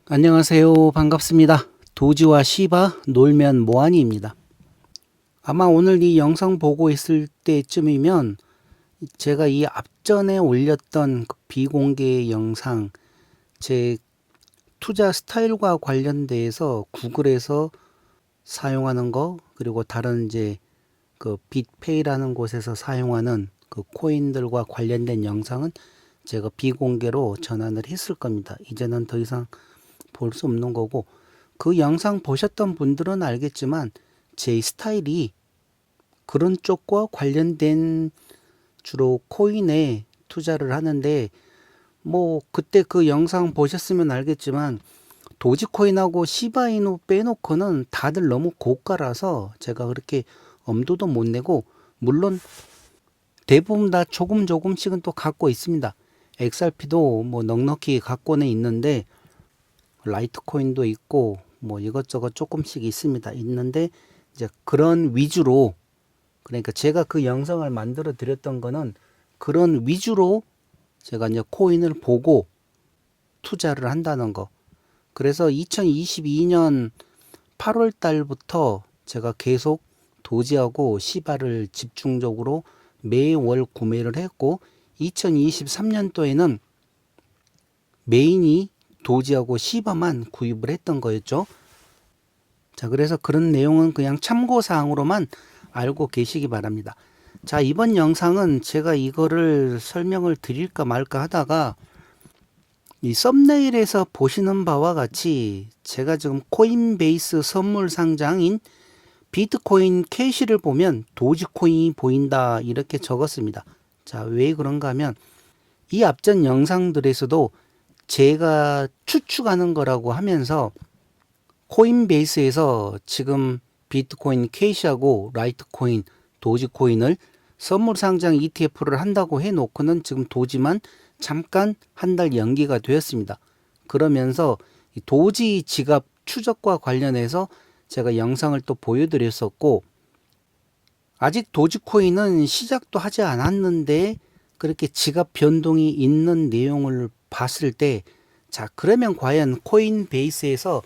안녕하세요. 반갑습니다. 도지와 시바 놀면 뭐하니입니다. 아마 오늘 이 영상 보고 있을 때쯤이면 제가 이 앞전에 올렸던 그 비공개 영상 제 투자 스타일과 관련돼서 구글에서 사용하는 거 그리고 다른 이제 그 빗페이라는 곳에서 사용하는 그 코인들과 관련된 영상은 제가 비공개로 전환을 했을 겁니다. 이제는 더 이상 볼 수 없는 거고, 그 영상 보셨던 분들은 알겠지만 제 스타일이 그런 쪽과 관련된 주로 코인에 투자를 하는데, 뭐 그때 그 영상 보셨으면 알겠지만 도지코인하고 시바이누 빼놓고는 다들 너무 고가라서 제가 그렇게 엄두도 못 내고, 물론 대부분 다 조금씩은 또 갖고 있습니다. XRP도 뭐 넉넉히 갖고는 있는데, 라이트코인도 있고 뭐 이것저것 조금씩 있는데 이제 그런 위주로, 그러니까 제가 그 영상을 만들어 드렸던 거는 그런 위주로 제가 이제 코인을 보고 투자를 한다는 거. 그래서 2022년 8월 달부터 제가 계속 도지하고 시바를 집중적으로 매월 구매를 했고, 2023년도에는 메인이 도지하고 시바만 구입을 했던 거였죠. 자, 그래서 그런 내용은 그냥 참고사항으로만 알고 계시기 바랍니다. 자, 이번 영상은 제가 이거를 설명을 드릴까 말까 하다가 이 썸네일에서 보시는 바와 같이 제가 지금 코인베이스 선물 상장인 비트코인 캐시를 보면 도지코인이 보인다 이렇게 적었습니다. 자, 왜 그런가 하면 이 앞전 영상들에서도 제가 추측하는 거라고 하면서 코인베이스에서 지금 비트코인 캐시하고 라이트코인, 도지코인을 선물 상장 ETF를 한다고 해놓고는 지금 도지만 잠깐 한 달 연기가 되었습니다. 그러면서 도지 지갑 추적과 관련해서 제가 영상을 또 보여드렸었고, 아직 도지코인은 시작도 하지 않았는데 그렇게 지갑 변동이 있는 내용을 봤을 때, 자, 그러면 과연 코인베이스에서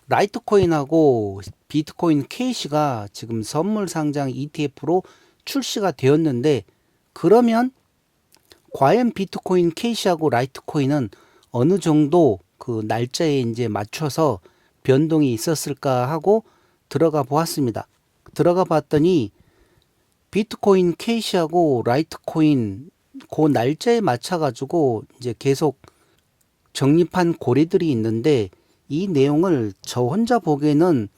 라이트코인하고 비트코인 캐시가 지금 선물 상장 ETF로 출시가 되었는데, 그러면 과연 비트코인 캐시하고 라이트코인은 어느 정도 그 날짜에 이제 맞춰서 변동이 있었을까 하고 들어가 보았습니다. 들어가 봤더니 비트코인 캐시하고 라이트코인 그 날짜에 맞춰 가지고 이제 계속 적립한 고리들이 있는데, 이 내용을 저 혼자 보기에는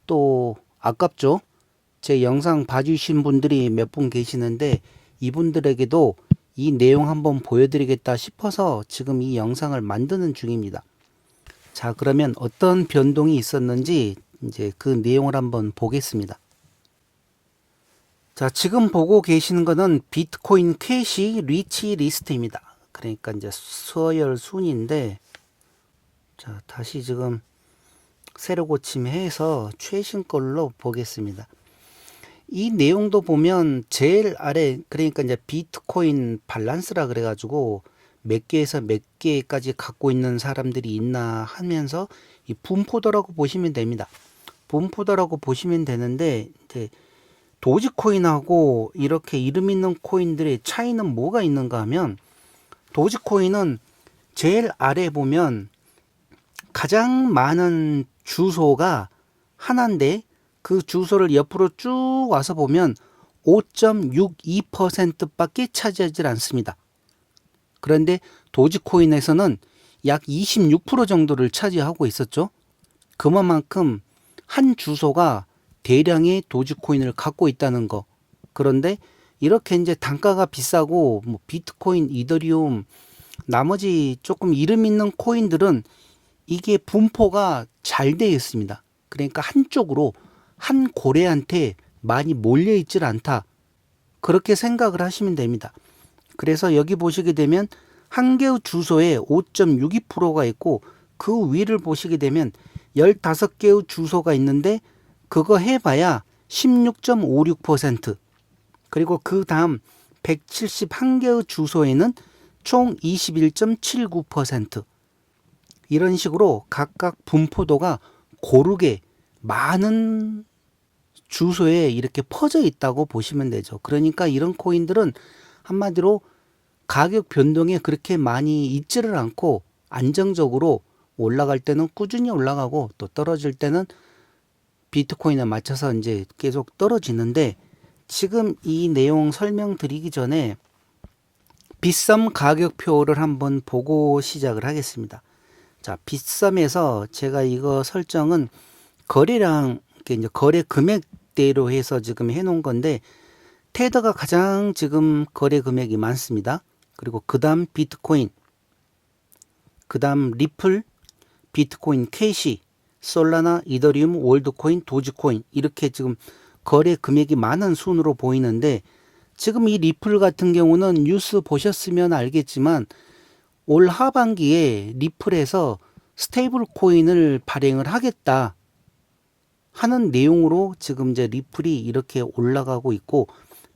또 아깝죠. 제 영상 봐주신 분들이 몇 분 계시는데 이분들에게도 이 내용 한번 보여드리겠다 싶어서 지금 이 영상을 만드는 중입니다. 자, 그러면 어떤 변동이 있었는지 이제 그 내용을 한번 보겠습니다. 자, 지금 보고 계시는 거는 비트코인 캐시 리치 리스트입니다. 그러니까 이제 서열 순인데, 자, 다시 지금 새로 고침해서 최신 걸로 보겠습니다. 이 내용도 보면 제일 아래, 그러니까 이제 비트코인 밸런스라 그래가지고 몇 개에서 몇 개까지 갖고 있는 사람들이 있나 하면서 이 분포도라고 보시면 됩니다. 분포도라고 보시면 되는데, 이제 도지코인하고 이렇게 이름 있는 코인들의 차이는 뭐가 있는가 하면, 도지코인은 제일 아래 보면 가장 많은 주소가 하나인데, 그 주소를 옆으로 쭉 와서 보면 5.62%밖에 차지하지 않습니다. 그런데 도지코인에서는 약 26% 정도를 차지하고 있었죠. 그만큼 한 주소가 대량의 도지코인을 갖고 있다는 거. 그런데 이렇게 이제 단가가 비싸고 뭐 비트코인, 이더리움, 나머지 조금 이름 있는 코인들은 이게 분포가 잘 되어 있습니다. 그러니까 한쪽으로 한 고래한테 많이 몰려 있질 않다. 그렇게 생각을 하시면 됩니다. 그래서 여기 보시게 되면 한 개의 주소에 5.62%가 있고, 그 위를 보시게 되면 15개의 주소가 있는데 그거 해봐야 16.56%, 그리고 그 다음 171개의 주소에는 총 21.79%, 이런 식으로 각각 분포도가 고르게 많은 주소에 이렇게 퍼져 있다고 보시면 되죠. 그러니까 이런 코인들은 한마디로 가격 변동에 그렇게 많이 있지를 않고 안정적으로 올라갈 때는 꾸준히 올라가고 또 떨어질 때는 비트코인에 맞춰서 이제 계속 떨어지는데, 지금 이 내용 설명드리기 전에 빗썸 가격표를 한번 보고 시작을 하겠습니다. 자, 빗썸에서 제가 이거 설정은 거래량, 이제 거래 금액대로 해서 지금 해놓은 건데, 테더가 가장 지금 거래 금액이 많습니다. 그리고 그 다음 비트코인, 그 다음 리플, 비트코인 캐시, 솔라나, 이더리움, 월드코인, 도지코인, 이렇게 지금 거래 금액이 많은 순으로 보이는데, 지금 이 리플 같은 경우는 뉴스 보셨으면 알겠지만 올 하반기에 리플에서 스테이블 코인을 발행을 하겠다 하는 내용으로 지금 이제 리플이 이렇게 올라가고 있고,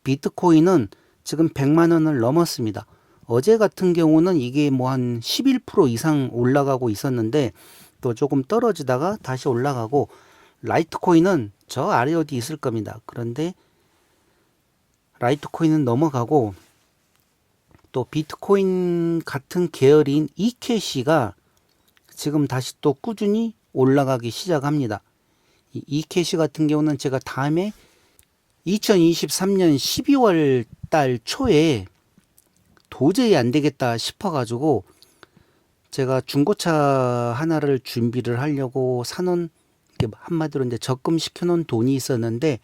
비트코인은 지금 100만 원을 넘었습니다. 어제 같은 경우는 이게 뭐 한 11% 이상 올라가고 있었는데 또 조금 떨어지다가 다시 올라가고, 라이트코인은 저 아래 어디 있을 겁니다. 그런데 라이트코인은 넘어가고, 또 비트코인 같은 계열인 이캐시가 지금 다시 또 꾸준히 올라가기 시작합니다. 이 이캐시 같은 경우는 제가 다음에 2023년 12월 달 초에 도저히 안 되겠다 싶어가지고 제가 중고차 하나를 준비를 하려고 사놓은, 한마디로 이제 적금 시켜놓은 돈이 있었는데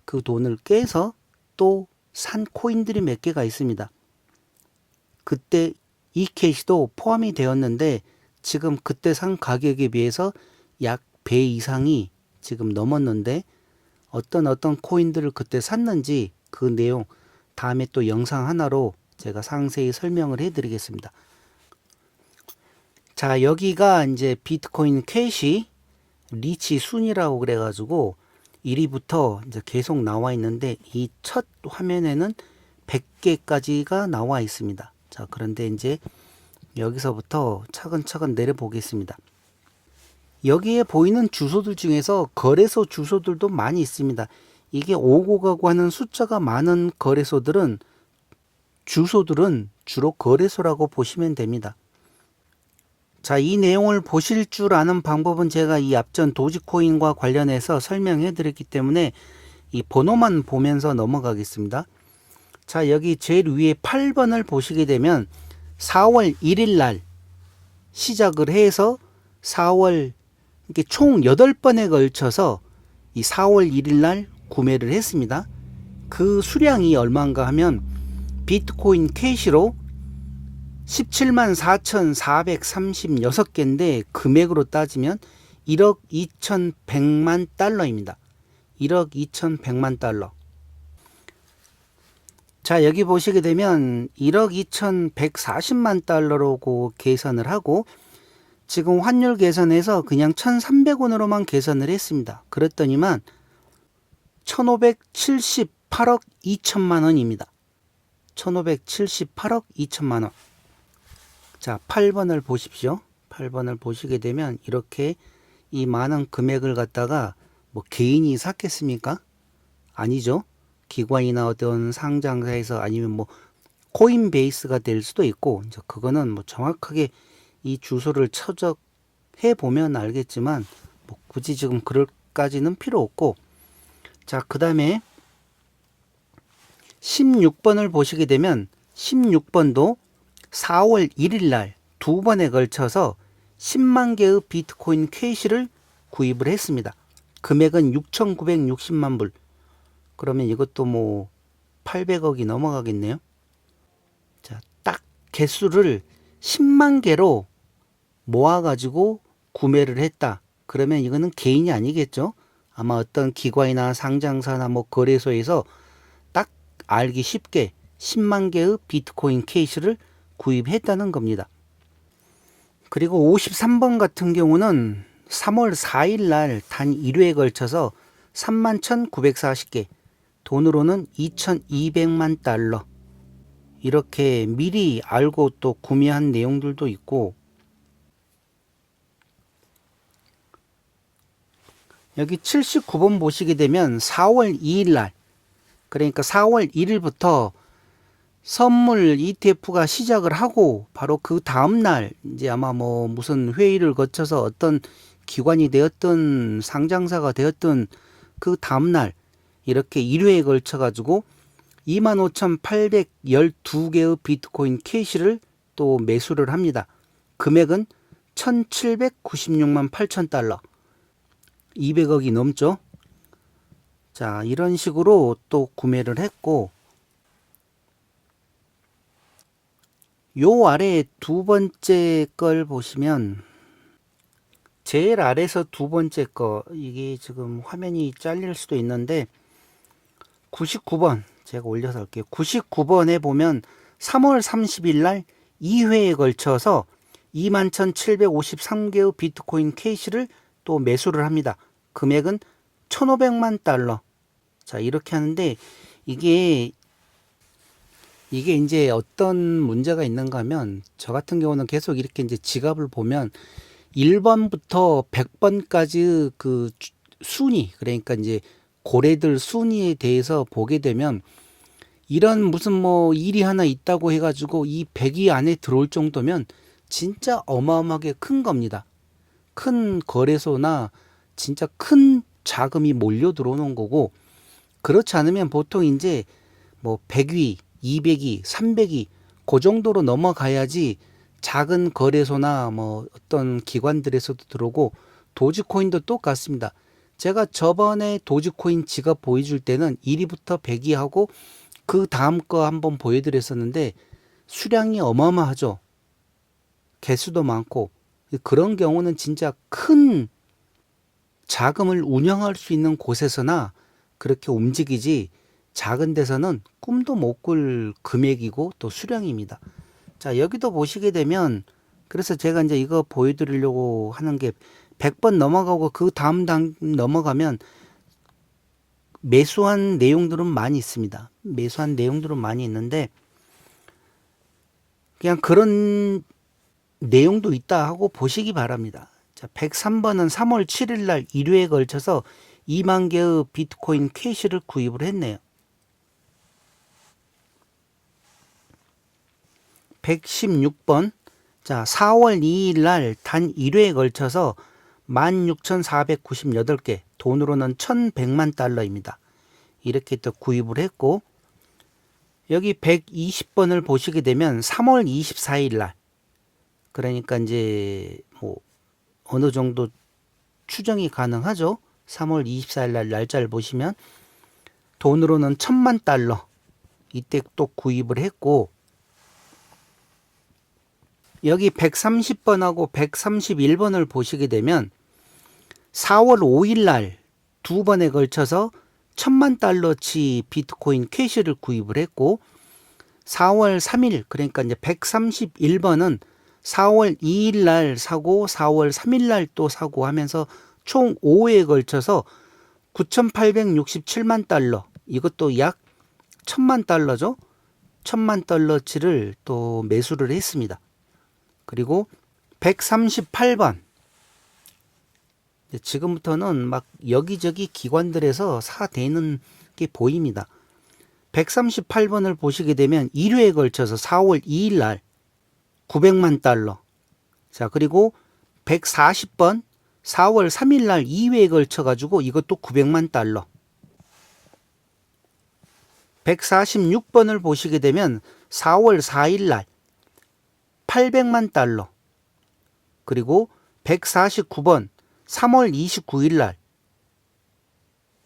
그 돈을 깨서 또 산 코인들이 몇 개가 있습니다. 그때 이캐시도 포함이 되었는데 지금 그때 산 가격에 비해서 약 배 이상이 지금 넘었는데, 어떤 코인들을 그때 샀는지 그 내용 다음에 또 영상 하나로 제가 상세히 설명을 해 드리겠습니다. 자, 여기가 이제 비트코인 캐시 리치 순이라고 그래가지고 1위부터 이제 계속 나와 있는데, 이 첫 화면에는 100개까지가 나와 있습니다. 자, 그런데 이제 여기서부터 차근차근 내려 보겠습니다. 여기에 보이는 주소들 중에서 거래소 주소들도 많이 있습니다. 이게 오고 가고 하는 숫자가 많은 거래소들은, 주소들은 주로 거래소라고 보시면 됩니다. 자, 이 내용을 보실 줄 아는 방법은 제가 이 앞전 도지코인과 관련해서 설명해 드렸기 때문에 이 번호만 보면서 넘어가겠습니다. 자, 여기 제일 위에 8번을 보시게 되면 4월 1일 날 시작을 해서 4월, 이렇게 총 8번에 걸쳐서 이 4월 1일 날 구매를 했습니다. 그 수량이 얼마인가 하면 비트코인 캐시로 17만 4,436개인데 금액으로 따지면 1억 2,100만 달러입니다. 1억 2,100만 달러. 자, 여기 보시게 되면 1억 2,140만 달러로 계산을 하고, 지금 환율 계산해서 그냥 1,300원으로만 계산을 했습니다. 그랬더니만 1,578억 2천만 원입니다. 1,578억 2천만 원. 자, 8번을 보십시오. 8번을 보시게 되면 이렇게 이 많은 금액을 갖다가 뭐 개인이 샀겠습니까? 아니죠. 기관이나 어떤 상장사에서, 아니면 뭐 코인베이스가 될 수도 있고, 이제 그거는 뭐 정확하게 이 주소를 추적해 보면 알겠지만 뭐 굳이 지금 그럴까지는 필요 없고. 자, 그 다음에 16번을 보시게 되면 16번도 4월 1일 날 두 번에 걸쳐서 10만 개의 비트코인 캐시를 구입을 했습니다. 금액은 6,960만 불. 그러면 이것도 뭐 800억이 넘어가겠네요. 자, 딱 개수를 10만 개로 모아가지고 구매를 했다. 그러면 이거는 개인이 아니겠죠. 아마 어떤 기관이나 상장사나 뭐 거래소에서 딱 알기 쉽게 10만 개의 비트코인 캐시를 구입했다는 겁니다. 그리고 53번 같은 경우는 3월 4일 날 단 1회에 걸쳐서 31,940개, 돈으로는 2,200만 달러. 이렇게 미리 알고 또 구매한 내용들도 있고, 여기 79번 보시게 되면 4월 2일 날, 그러니까 4월 1일부터 선물 ETF가 시작을 하고 바로 그 다음 날 이제 아마 뭐 무슨 회의를 거쳐서 어떤 기관이 되었든 상장사가 되었든 그 다음 날 이렇게 1회에 걸쳐 가지고 25,812개의 비트코인 캐시를 또 매수를 합니다. 금액은 1,796만 8천 달러. 200억이 넘죠. 자, 이런 식으로 또 구매를 했고, 요 아래 두 번째 걸 보시면 제일 아래에서 두 번째 거, 이게 지금 화면이 잘릴 수도 있는데 99번 제가 올려서 할게요. 99번에 보면 3월 30일 날 2회에 걸쳐서 21,753개의 비트코인 캐시를 또 매수를 합니다. 금액은 1,500만 달러. 자, 이렇게 하는데 이게 이제 어떤 문제가 있는가 하면 저 같은 경우는 계속 이렇게 이제 지갑을 보면 1번부터 100번까지 그 순위, 그러니까 이제 고래들 순위에 대해서 보게 되면 이런 무슨 뭐 일이 하나 있다고 해가지고 이 100위 안에 들어올 정도면 진짜 어마어마하게 큰 겁니다. 큰 거래소나 진짜 큰 자금이 몰려 들어오는 거고, 그렇지 않으면 보통 이제 뭐 100위, 200위, 300위 그 정도로 넘어가야지 작은 거래소나 뭐 어떤 기관들에서도 들어오고, 도지코인도 똑같습니다. 제가 저번에 도지코인 지갑 보여줄 때는 1위부터 100위 하고 그 다음 거 한번 보여드렸었는데 수량이 어마어마하죠. 개수도 많고. 그런 경우는 진짜 큰 자금을 운영할 수 있는 곳에서나 그렇게 움직이지, 작은 데서는 꿈도 못 꿀 금액이고 또 수량입니다. 자, 여기도 보시게 되면, 그래서 제가 이제 이거 보여드리려고 하는 게 100번 넘어가고 그 다음 넘어가면 매수한 내용들은 많이 있습니다. 매수한 내용들은 많이 있는데 그냥 그런 내용도 있다 하고 보시기 바랍니다. 자, 103번은 3월 7일 날 1회에 걸쳐서 2만 개의 비트코인 캐시를 구입을 했네요. 116번, 자, 4월 2일 날 단 1회에 걸쳐서 16,498개, 돈으로는 1,100만 달러입니다. 이렇게 또 구입을 했고, 여기 120번을 보시게 되면 3월 24일 날, 그러니까 이제 뭐 어느 정도 추정이 가능하죠. 3월 24일 날 날짜를 보시면 돈으로는 1,000만 달러, 이때 또 구입을 했고, 여기 130번하고 131번을 보시게 되면 4월 5일 날 두 번에 걸쳐서 1,000만 달러치 비트코인 캐시를 구입을 했고, 4월 3일, 그러니까 이제 131번은 4월 2일 날 사고 4월 3일 날 또 사고 하면서 총 5회에 걸쳐서 9,867만 달러, 이것도 약 1,000만 달러죠. 1,000만 달러치를 또 매수를 했습니다. 그리고 138번, 지금부터는 막 여기저기 기관들에서 사대는 게 보입니다. 138번을 보시게 되면 1회에 걸쳐서 4월 2일 날 900만 달러. 자, 그리고 140번 4월 3일 날 2회에 걸쳐 가지고 이것도 900만 달러. 146번을 보시게 되면 4월 4일 날 800만 달러. 그리고 149번 3월 29일 날,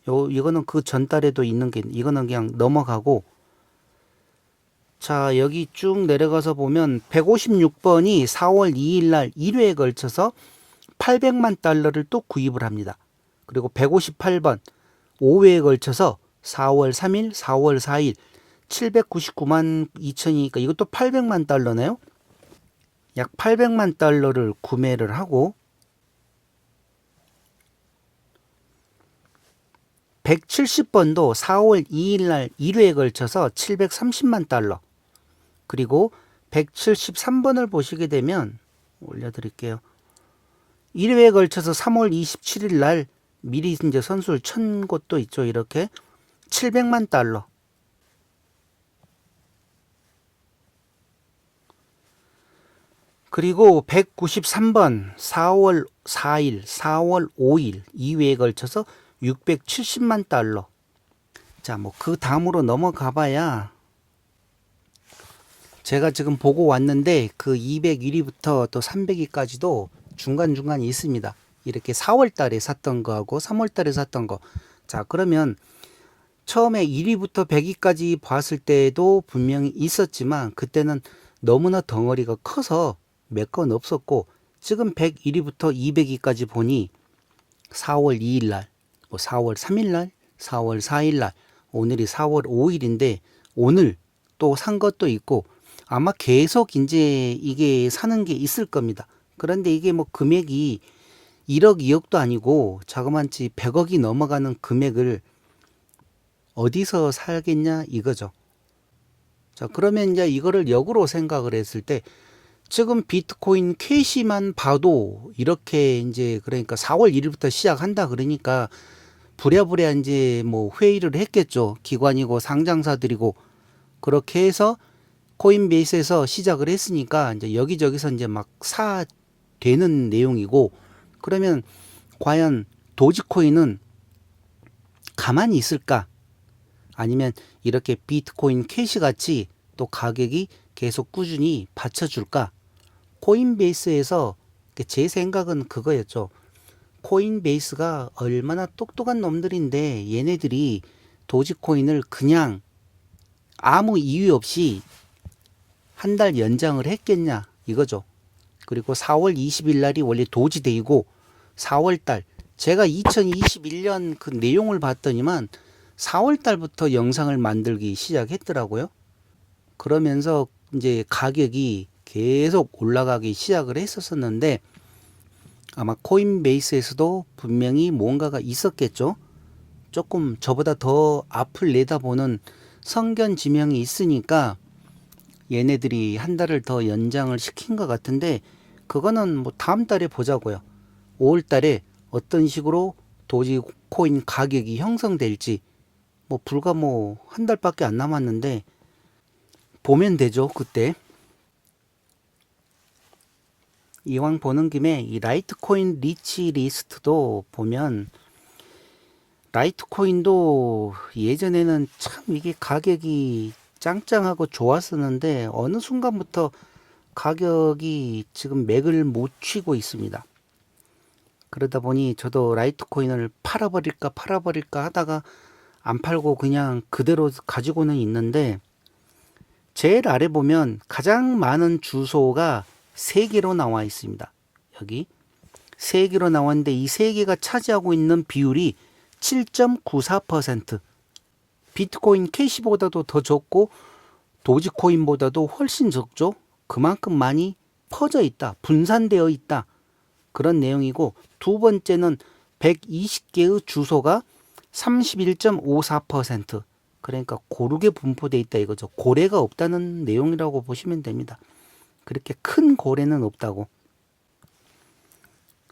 이거는 그 전달에도 있는 게, 이거는 그냥 넘어가고, 자, 여기 쭉 내려가서 보면 156번이 4월 2일 날 1회에 걸쳐서 800만 달러를 또 구입을 합니다. 그리고 158번 5회에 걸쳐서 4월 3일, 4월 4일 799만 2천이니까 이것도 800만 달러네요. 약 800만 달러를 구매를 하고, 170번도 4월 2일 날 1회에 걸쳐서 730만 달러. 그리고 173번을 보시게 되면 올려드릴게요. 1회에 걸쳐서 3월 27일 날 미리 이제 선수를 천 곳도 있죠. 이렇게 700만 달러. 그리고 193번 4월 4일, 4월 5일 2회에 걸쳐서 670만 달러. 자, 뭐 그 다음으로 넘어가 봐야 제가 지금 보고 왔는데 그 201위부터 또 300위까지도 중간중간 있습니다. 이렇게 4월 달에 샀던 거하고 3월 달에 샀던 거. 자, 그러면 처음에 1위부터 100위까지 봤을 때도 분명히 있었지만 그때는 너무나 덩어리가 커서 몇 건 없었고, 지금 101위부터 200위까지 보니 4월 2일 날, 뭐 4월 3일 날, 4월 4일 날, 오늘이 4월 5일인데 오늘 또 산 것도 있고 아마 계속 이제 이게 사는 게 있을 겁니다. 그런데 이게 뭐 금액이 1억, 2억도 아니고 자그만치 100억이 넘어가는 금액을 어디서 사겠냐 이거죠. 자, 그러면 이제 이거를 역으로 생각을 했을 때 지금 비트코인 캐시만 봐도 이렇게 이제 그러니까 4월 1일부터 시작한다 그러니까 부랴부랴 이제 뭐 회의를 했겠죠. 기관이고 상장사들이고 그렇게 해서 코인베이스에서 시작을 했으니까 이제 여기저기서 이제 막 되는 내용이고, 그러면 과연 도지코인은 가만히 있을까? 아니면 이렇게 비트코인 캐시 같이 또 가격이 계속 꾸준히 받쳐줄까? 코인베이스에서 제 생각은 그거였죠. 코인베이스가 얼마나 똑똑한 놈들인데 얘네들이 도지코인을 그냥 아무 이유 없이 한 달 연장을 했겠냐 이거죠. 그리고 4월 20일 날이 원래 도지데이고 4월 달 제가 2021년 그 내용을 봤더니만 4월 달부터 영상을 만들기 시작했더라고요. 그러면서 이제 가격이 계속 올라가기 시작을 했었는데 아마 코인베이스에서도 분명히 뭔가가 있었겠죠. 조금 저보다 더 앞을 내다보는 성견지명이 있으니까 얘네들이 한 달을 더 연장을 시킨 것 같은데 그거는 뭐 다음 달에 보자고요. 5월 달에 어떤 식으로 도지코인 가격이 형성될지 뭐 불과 뭐 한 달밖에 안 남았는데 보면 되죠. 그때 이왕 보는 김에 이 라이트코인 리치 리스트도 보면 라이트코인도 예전에는 참 이게 가격이 짱짱하고 좋았었는데 어느 순간부터 가격이 지금 맥을 못 쥐고 있습니다. 그러다 보니 저도 라이트코인을 팔아버릴까 하다가 안 팔고 그냥 그대로 가지고는 있는데 제일 아래 보면 가장 많은 주소가 3개로 나와 있습니다. 여기 3개로 나왔는데 이 3개가 차지하고 있는 비율이 7.94%. 비트코인 캐시보다도 더 적고 도지코인보다도 훨씬 적죠. 그만큼 많이 퍼져 있다. 분산되어 있다. 그런 내용이고, 두 번째는 120개의 주소가 31.54%. 그러니까 고르게 분포되어 있다 이거죠. 고래가 없다는 내용이라고 보시면 됩니다. 그렇게 큰 고래는 없다고.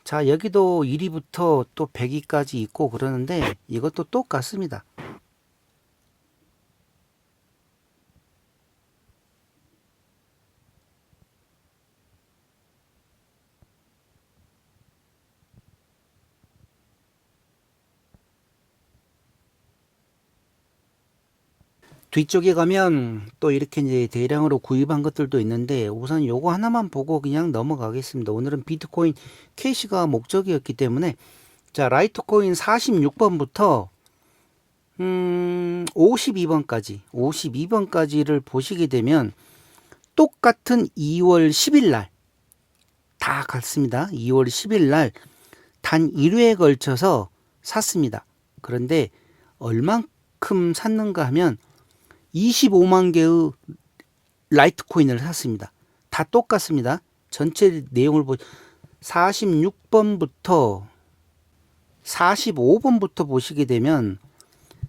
자, 여기도 1위부터 또 100위까지 있고 그러는데 이것도 똑같습니다. 뒤쪽에 가면 또 이렇게 이제 대량으로 구입한 것들도 있는데 우선 요거 하나만 보고 그냥 넘어가겠습니다. 오늘은 비트코인 캐시가 목적이었기 때문에 자, 라이트코인 46번부터 52번까지를 보시게 되면 똑같은 2월 10일 날 다 같습니다. 2월 10일 날 단 1회에 걸쳐서 샀습니다. 그런데 얼만큼 샀는가 하면 25만 개의 라이트코인을 샀습니다. 다 똑같습니다. 전체 내용을 46번부터 45번부터 보시게 되면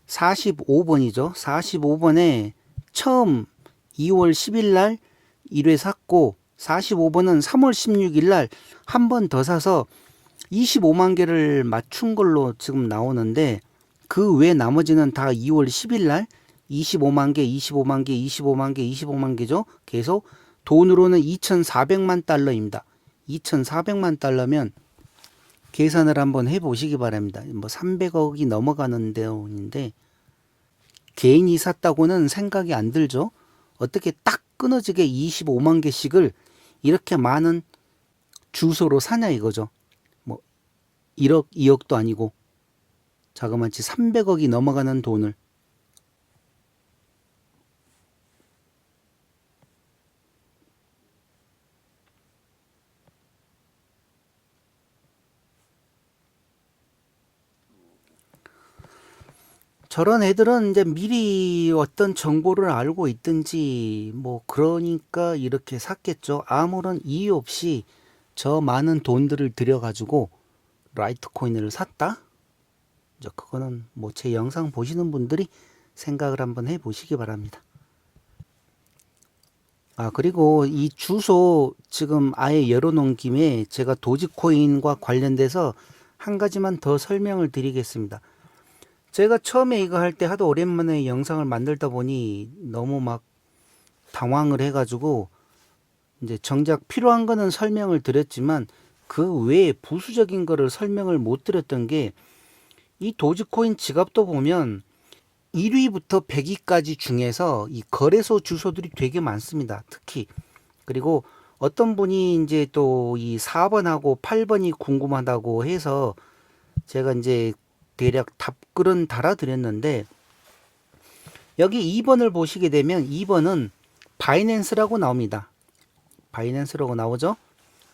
45번이죠. 45번에 처음 2월 10일 날 1회 샀고 45번은 3월 16일 날 한 번 더 사서 25만 개를 맞춘 걸로 지금 나오는데 그 외 나머지는 다 2월 10일 날 25만 개, 25만 개, 25만 개, 25만 개죠. 계속 돈으로는 2,400만 달러입니다. 2,400만 달러면 계산을 한번 해보시기 바랍니다. 뭐 300억이 넘어가는 데인데 개인이 샀다고는 생각이 안 들죠. 어떻게 딱 끊어지게 25만 개씩을 이렇게 많은 주소로 사냐 이거죠. 뭐 1억, 2억도 아니고 자그마치 300억이 넘어가는 돈을. 저런 애들은 이제 미리 어떤 정보를 알고 있든지 뭐 그러니까 이렇게 샀겠죠. 아무런 이유 없이 저 많은 돈들을 들여가지고 라이트코인을 샀다? 이제 그거는 뭐 제 영상 보시는 분들이 생각을 한번 해보시기 바랍니다. 아, 그리고 이 주소 지금 아예 열어놓은 김에 제가 도지코인과 관련돼서 한 가지만 더 설명을 드리겠습니다. 제가 처음에 이거 할 때 하도 오랜만에 영상을 만들다 보니 너무 막 당황을 해가지고 이제 정작 필요한 거는 설명을 드렸지만 그 외에 부수적인 거를 설명을 못 드렸던 게 이 도지코인 지갑도 보면 1위부터 100위까지 중에서 이 거래소 주소들이 되게 많습니다. 특히. 그리고 어떤 분이 이제 또 이 4번하고 8번이 궁금하다고 해서 제가 이제 대략 답글은 달아드렸는데 여기 2번을 보시게 되면 2번은 바이낸스라고 나옵니다. 바이낸스라고 나오죠.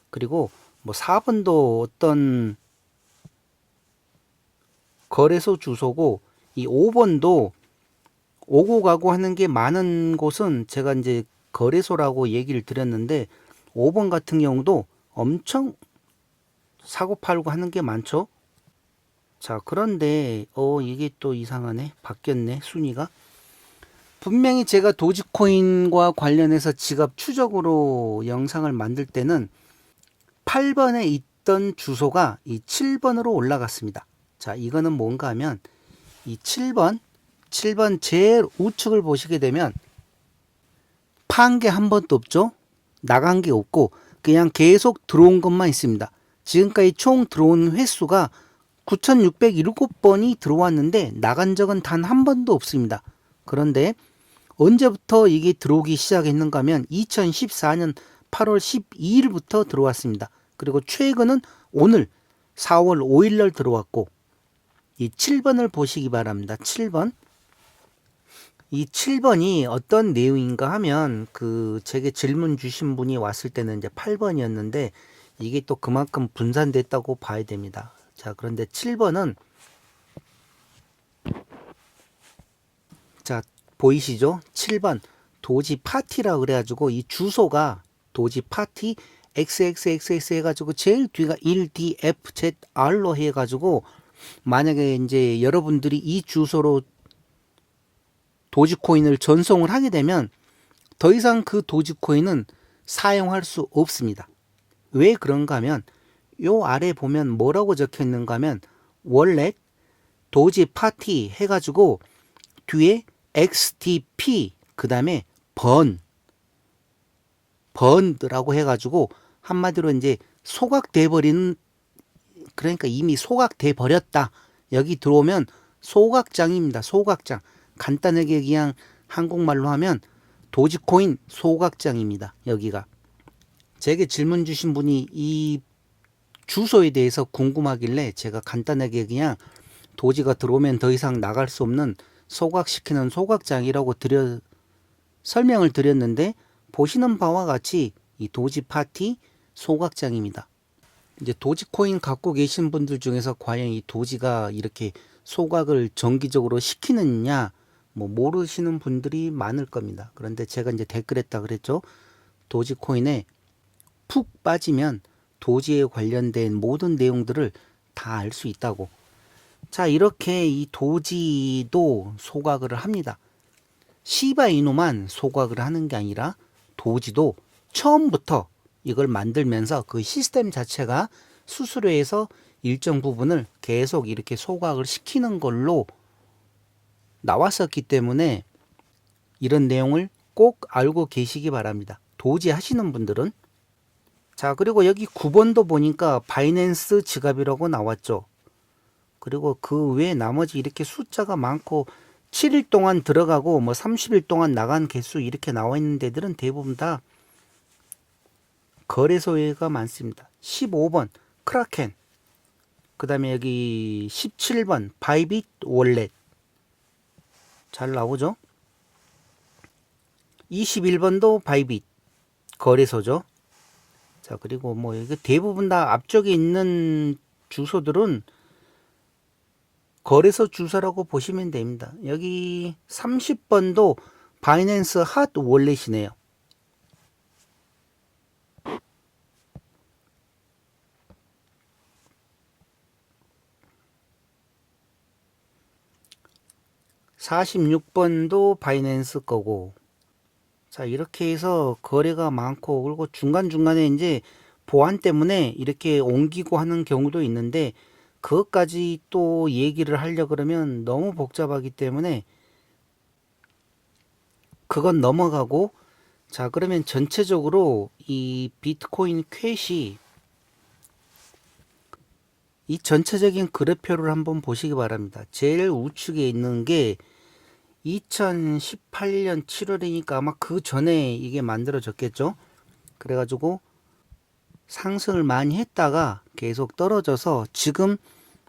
그리고 뭐 4번도 어떤 거래소 주소고 이 5번도 오고 가고 하는 게 많은 곳은 제가 이제 거래소라고 얘기를 드렸는데 5번 같은 경우도 엄청 사고 팔고 하는 게 많죠. 자, 그런데 이게 또 이상하네. 바뀌었네, 순위가. 분명히 제가 도지코인과 관련해서 지갑 추적으로 영상을 만들 때는 8번에 있던 주소가 이 7번으로 올라갔습니다. 자, 이거는 뭔가 하면 이 7번 제일 우측을 보시게 되면 판 게 한 번도 없죠. 나간 게 없고 그냥 계속 들어온 것만 있습니다. 지금까지 총 들어온 횟수가 9,607번이 들어왔는데 나간 적은 단 한 번도 없습니다. 그런데 언제부터 이게 들어오기 시작했는가 하면 2014년 8월 12일부터 들어왔습니다. 그리고 최근은 오늘 4월 5일 날 들어왔고 이 7번을 보시기 바랍니다. 7번. 이 7번이 어떤 내용인가 하면 그 제게 질문 주신 분이 왔을 때는 이제 8번이었는데 이게 또 그만큼 분산됐다고 봐야 됩니다. 자, 그런데 7번은 자, 보이시죠? 7번 도지 파티라 그래가지고 이 주소가 도지 파티 XXXX 해가지고 제일 뒤가 1DFZR로 해가지고 만약에 이제 여러분들이 이 주소로 도지코인을 전송을 하게 되면 더 이상 그 도지코인은 사용할 수 없습니다. 왜 그런가 하면 요 아래 보면 뭐라고 적혀 있는가 하면 월렛 도지 파티 해가지고 뒤에 XTP 그 다음에 번드라고 해가지고 한마디로 이제 소각돼 버리는, 그러니까 이미 소각돼 버렸다. 여기 들어오면 소각장입니다. 소각장. 간단하게 그냥 한국말로 하면 도지코인 소각장입니다. 여기가. 제게 질문 주신 분이 이 주소에 대해서 궁금하길래 제가 간단하게 그냥 도지가 들어오면 더 이상 나갈 수 없는 소각시키는 소각장이라고 설명을 드렸는데 보시는 바와 같이 이 도지 파티 소각장입니다. 이제 도지코인 갖고 계신 분들 중에서 과연 이 도지가 이렇게 소각을 정기적으로 시키느냐 뭐 모르시는 분들이 많을 겁니다. 그런데 제가 이제 댓글했다 그랬죠. 도지코인에 푹 빠지면 도지에 관련된 모든 내용들을 다 알 수 있다고. 자, 이렇게 이 도지도 소각을 합니다. 시바이누만 소각을 하는 게 아니라 도지도 처음부터 이걸 만들면서 그 시스템 자체가 수수료에서 일정 부분을 계속 이렇게 소각을 시키는 걸로 나왔었기 때문에 이런 내용을 꼭 알고 계시기 바랍니다. 도지 하시는 분들은. 자, 그리고 여기 9번도 보니까 바이낸스 지갑이라고 나왔죠. 그리고 그 외에 나머지 이렇게 숫자가 많고 7일 동안 들어가고 뭐 30일 동안 나간 개수 이렇게 나와 있는 데들은 대부분 다 거래소가 많습니다. 15번 크라켄, 그 다음에 여기 17번 바이빗 월렛 잘 나오죠. 21번도 바이빗 거래소죠. 자, 그리고 뭐 이게 대부분 다 앞쪽에 있는 주소들은 거래소 주소라고 보시면 됩니다. 여기 30번도 바이낸스 핫 월렛이네요. (46번도) 바이낸스 거고. 자, 이렇게 해서 거래가 많고, 그리고 중간중간에 이제 보안 때문에 이렇게 옮기고 하는 경우도 있는데, 그것까지 또 얘기를 하려 그러면 너무 복잡하기 때문에 그건 넘어가고. 자, 그러면 전체적으로 이 비트코인 퀻이 이 전체적인 그래프를 한번 보시기 바랍니다. 제일 우측에 있는 게 2018년 7월이니까 아마 그 전에 이게 만들어졌겠죠. 그래가지고 상승을 많이 했다가 계속 떨어져서 지금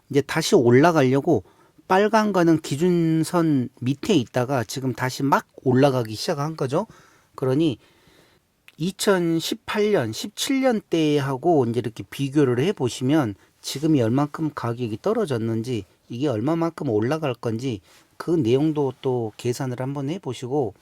이제 다시 올라가려고 빨간 거는 기준선 밑에 있다가 지금 다시 막 올라가기 시작한 거죠. 그러니 2018년, 17년 때하고 이제 이렇게 비교를 해 보시면 지금이 얼만큼 가격이 떨어졌는지, 이게 얼마만큼 올라갈 건지 그 내용도 또 계산을 한번 해 보시고.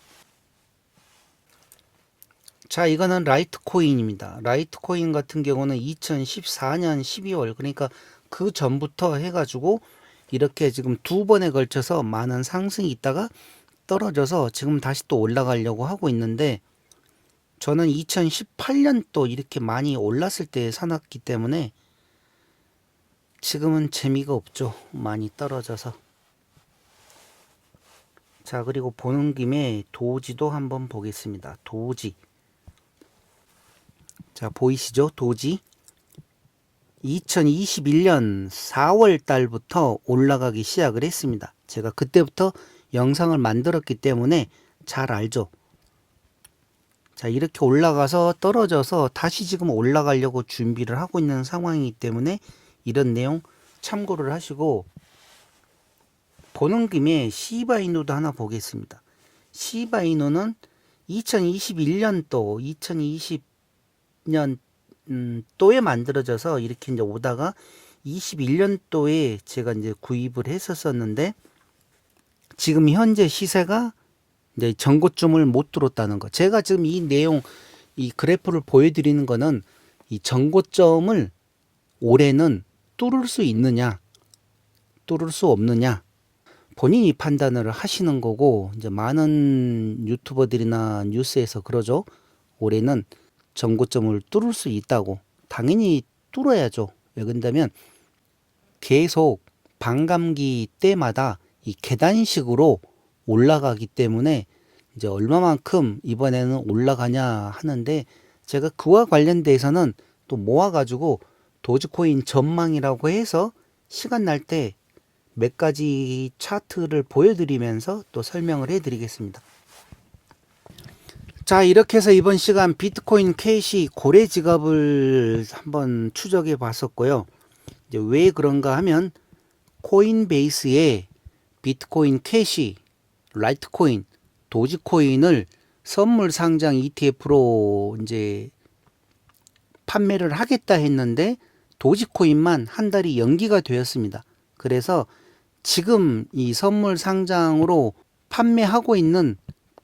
자, 이거는 라이트코인입니다. 라이트코인 같은 경우는 2014년 12월, 그러니까 그 전부터 해가지고 이렇게 지금 두 번에 걸쳐서 많은 상승이 있다가 떨어져서 지금 다시 또 올라가려고 하고 있는데, 저는 2018년 또 이렇게 많이 올랐을 때 사놨기 때문에 지금은 재미가 없죠. 많이 떨어져서. 자, 그리고 보는 김에 도지도 한번 보겠습니다. 도지. 자, 보이시죠? 도지. 2021년 4월 달부터 올라가기 시작을 했습니다. 제가 그때부터 영상을 만들었기 때문에 잘 알죠. 자, 이렇게 올라가서 떨어져서 다시 지금 올라가려고 준비를 하고 있는 상황이기 때문에 이런 내용 참고를 하시고, 보는 김에 시바이누도 하나 보겠습니다. 시바이누는 2021년도, 2020년 또에 만들어져서 이렇게 이제 오다가 21년도에 제가 이제 구입을 했었었는데, 지금 현재 시세가 이제 전고점을 못 뚫었다는 거. 제가 지금 이 내용, 이 그래프를 보여드리는 거는 이 전고점을 올해는 뚫을 수 있느냐, 뚫을 수 없느냐, 본인이 판단을 하시는 거고, 이제 많은 유튜버들이나 뉴스에서 그러죠. 올해는 전고점을 뚫을 수 있다고. 당연히 뚫어야죠. 왜 그런다면 계속 반감기 때마다 이 계단식으로 올라가기 때문에 이제 얼마만큼 이번에는 올라가냐 하는데, 제가 그와 관련돼서는 또 모아가지고 도지코인 전망이라고 해서 시간 날 때 몇 가지 차트를 보여드리면서 또 설명을 해드리겠습니다. 자, 이렇게 해서 이번 시간 비트코인 퀻이 고래 지갑을 한번 추적해 봤었고요. 이제 왜 그런가 하면 코인베이스에 비트코인 퀻이 라이트코인, 도지코인을 선물 상장 ETF로 이제 판매를 하겠다 했는데 도지코인만 한 달이 연기가 되었습니다. 그래서 지금 이 선물 상장으로 판매하고 있는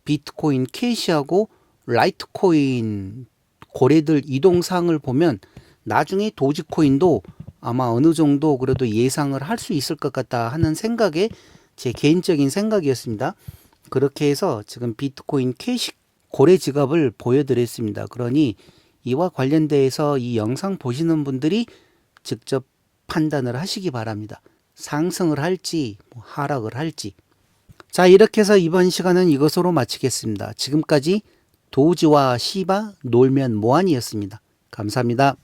비트코인 퀻이하고 라이트코인 거래들 이동상을 보면 나중에 도지코인도 아마 어느 정도 그래도 예상을 할 수 있을 것 같다 하는 생각에, 제 개인적인 생각이었습니다. 그렇게 해서 지금 비트코인 퀻 고래 지갑을 보여드렸습니다. 그러니 이와 관련돼서 이 영상 보시는 분들이 직접 판단을 하시기 바랍니다. 상승을 할지 하락을 할지. 자, 이렇게 해서 이번 시간은 이것으로 마치겠습니다. 지금까지 도지와 시바 놀면 뭐하니였습니다. 감사합니다.